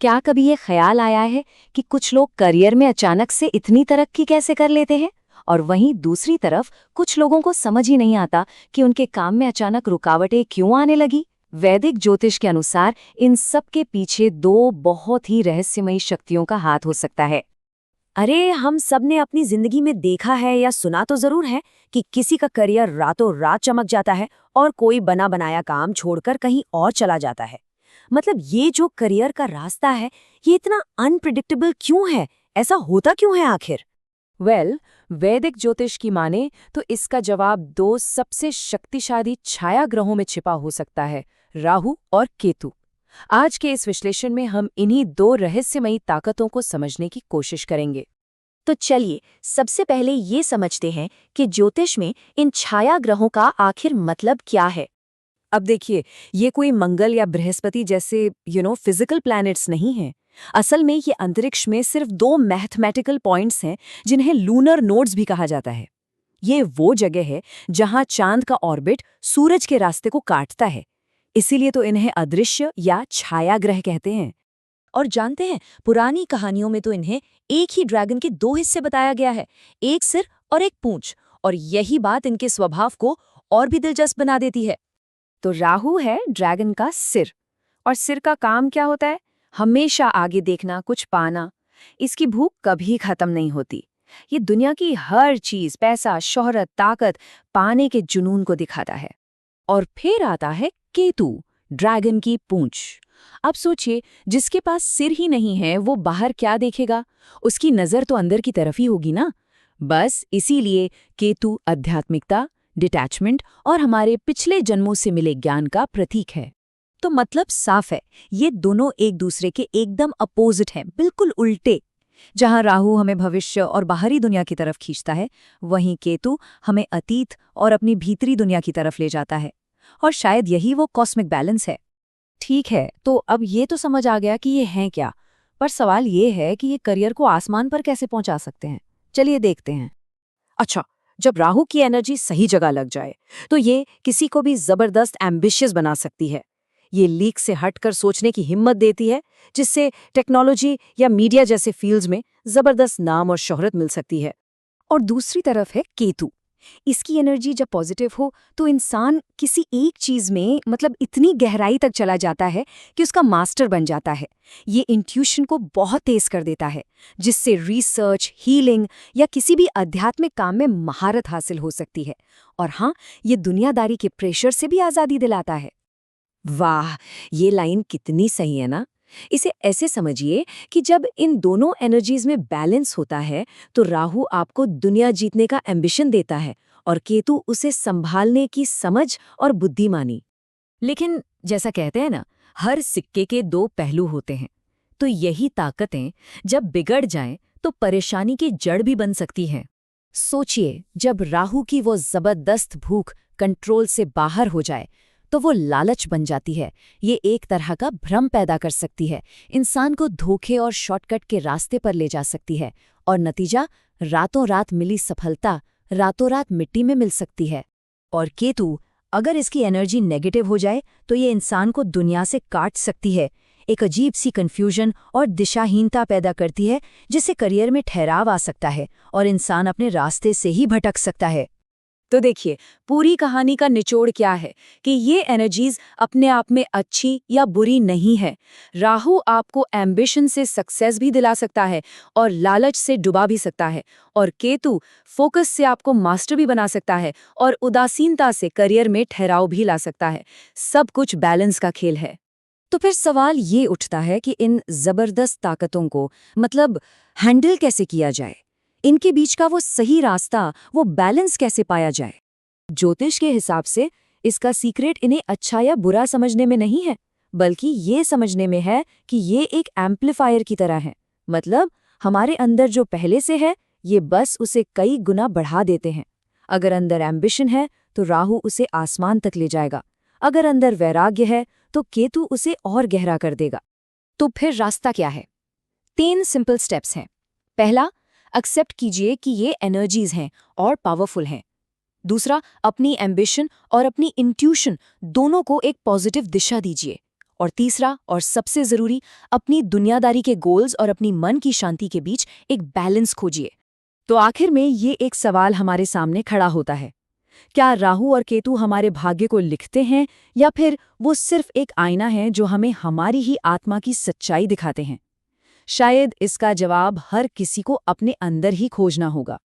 क्या कभी ये ख्याल आया है कि कुछ लोग करियर में अचानक से इतनी तरक्की कैसे कर लेते हैं और वहीं दूसरी तरफ कुछ लोगों को समझ ही नहीं आता कि उनके काम में अचानक रुकावटें क्यों आने लगी। वैदिक ज्योतिष के अनुसार इन सब के पीछे दो बहुत ही रहस्यमयी शक्तियों का हाथ हो सकता है। अरे हम सब ने अपनी जिंदगी में देखा है या सुना तो जरूर है कि किसी का करियर रातों रात चमक जाता है और कोई बना बनाया काम छोड़कर कहीं और चला जाता है। मतलब ये जो करियर का रास्ता है ये इतना अनप्रिडिक्टेबल क्यों है? ऐसा होता क्यों है आखिर? वैदिक ज्योतिष की माने तो इसका जवाब दो सबसे शक्तिशाली छाया ग्रहों में छिपा हो सकता है, राहु और केतु। आज के इस विश्लेषण में हम इन्हीं दो रहस्यमयी ताकतों को समझने की कोशिश करेंगे। तो चलिए सबसे पहले ये समझते हैं कि ज्योतिष में इन छाया ग्रहों का आखिर मतलब क्या है। अब देखिए, ये कोई मंगल या बृहस्पति जैसे फिजिकल प्लैनेट्स नहीं हैं। असल में ये अंतरिक्ष में सिर्फ दो मैथमेटिकल पॉइंट्स हैं जिन्हें लूनर नोड्स भी कहा जाता है। ये वो जगह है जहां चांद का ऑर्बिट सूरज के रास्ते को काटता है, इसीलिए तो इन्हें अदृश्य या छाया ग्रह कहते हैं। और जानते हैं, पुरानी कहानियों में तो इन्हें एक ही ड्रैगन के दो हिस्से बताया गया है, एक सिर और एक पूंछ, और यही बात इनके स्वभाव को और भी दिलचस्प बना देती है। तो राहु है ड्रैगन का सिर, और सिर का काम क्या होता है? हमेशा आगे देखना, कुछ पाना। इसकी भूख कभी खत्म नहीं होती। ये दुनिया की हर चीज, पैसा, शोहरत, ताकत पाने के जुनून को दिखाता है। और फिर आता है केतु, ड्रैगन की पूंछ। अब सोचिए, जिसके पास सिर ही नहीं है वो बाहर क्या देखेगा? उसकी नजर तो अंदर की तरफ ही होगी ना। बस इसीलिए केतु आध्यात्मिकता, डिटैचमेंट और हमारे पिछले जन्मों से मिले ज्ञान का प्रतीक है। तो मतलब साफ है, ये दोनों एक दूसरे के एकदम अपोजिट हैं, बिल्कुल उल्टे। जहां राहु हमें भविष्य और बाहरी दुनिया की तरफ खींचता है, वहीं केतु हमें अतीत और अपनी भीतरी दुनिया की तरफ ले जाता है। और शायद यही वो कॉस्मिक बैलेंस है। ठीक है, तो अब ये तो समझ आ गया कि ये हैं क्या, पर सवाल ये है कि ये करियर को आसमान पर कैसे पहुंचा सकते हैं। चलिए देखते हैं। अच्छा, जब राहु की एनर्जी सही जगह लग जाए तो ये किसी को भी जबरदस्त एम्बिशियस बना सकती है। ये लीक से हटकर सोचने की हिम्मत देती है, जिससे टेक्नोलॉजी या मीडिया जैसे फील्ड्स में जबरदस्त नाम और शोहरत मिल सकती है। और दूसरी तरफ है केतु। इसकी एनर्जी जब पॉजिटिव हो तो इंसान किसी एक चीज में इतनी गहराई तक चला जाता है कि उसका मास्टर बन जाता है। ये इंट्यूशन को बहुत तेज कर देता है, जिससे रिसर्च, हीलिंग या किसी भी आध्यात्मिक काम में महारत हासिल हो सकती है। और हाँ, ये दुनियादारी के प्रेशर से भी आज़ादी दिलाता है। वाह, ये लाइन कितनी सही है ना। इसे ऐसे समझिए कि जब इन दोनों एनर्जीज में बैलेंस होता है तो राहु आपको दुनिया जीतने का एम्बिशन देता है और केतु उसे संभालने की समझ और बुद्धिमानी। लेकिन जैसा कहते हैं ना, हर सिक्के के दो पहलू होते हैं। तो यही ताकतें जब बिगड़ जाएं तो परेशानी की जड़ भी बन सकती हैं। सोचिए, जब राहु की वो जबरदस्त भूख कंट्रोल से बाहर हो जाए तो वो लालच बन जाती है। ये एक तरह का भ्रम पैदा कर सकती है, इंसान को धोखे और शॉर्टकट के रास्ते पर ले जा सकती है, और नतीजा रातों रात मिली सफलता रातों रात मिट्टी में मिल सकती है। और केतु, अगर इसकी एनर्जी नेगेटिव हो जाए तो ये इंसान को दुनिया से काट सकती है। एक अजीब सी कंफ्यूजन और दिशाहीनता पैदा करती है, जिससे करियर में ठहराव आ सकता है और इंसान अपने रास्ते से ही भटक सकता है। तो देखिए, पूरी कहानी का निचोड़ क्या है कि ये एनर्जीज अपने आप में अच्छी या बुरी नहीं है। राहु आपको एम्बिशन से सक्सेस भी दिला सकता है और लालच से डुबा भी सकता है, और केतु फोकस से आपको मास्टर भी बना सकता है और उदासीनता से करियर में ठहराव भी ला सकता है। सब कुछ बैलेंस का खेल है। तो फिर सवाल ये उठता है कि इन जबरदस्त ताकतों को हैंडल कैसे किया जाए? इनके बीच का वो सही रास्ता, वो बैलेंस कैसे पाया जाए? ज्योतिष के हिसाब से इसका सीक्रेट इन्हें अच्छा या बुरा समझने में नहीं है, बल्कि ये समझने में है कि ये एक एम्पलीफायर की तरह है। हमारे अंदर जो पहले से है, ये बस उसे कई गुना बढ़ा देते हैं। अगर अंदर एम्बिशन है तो राहु उसे आसमान तक ले जाएगा। अगर अंदर वैराग्य है तो केतु उसे और गहरा कर देगा। तो फिर रास्ता क्या है? 3 सिंपल स्टेप्स हैं। पहला, एक्सेप्ट कीजिए कि ये एनर्जीज हैं और पावरफुल हैं। दूसरा, अपनी एम्बिशन और अपनी इंट्यूशन दोनों को एक पॉजिटिव दिशा दीजिए। और तीसरा और सबसे जरूरी, अपनी दुनियादारी के गोल्स और अपनी मन की शांति के बीच एक बैलेंस खोजिए। तो आखिर में ये एक सवाल हमारे सामने खड़ा होता है, क्या राहु और केतु हमारे भाग्य को लिखते हैं या फिर वो सिर्फ एक आईना है जो हमें हमारी ही आत्मा की सच्चाई दिखाते हैं? शायद इसका जवाब हर किसी को अपने अंदर ही खोजना होगा।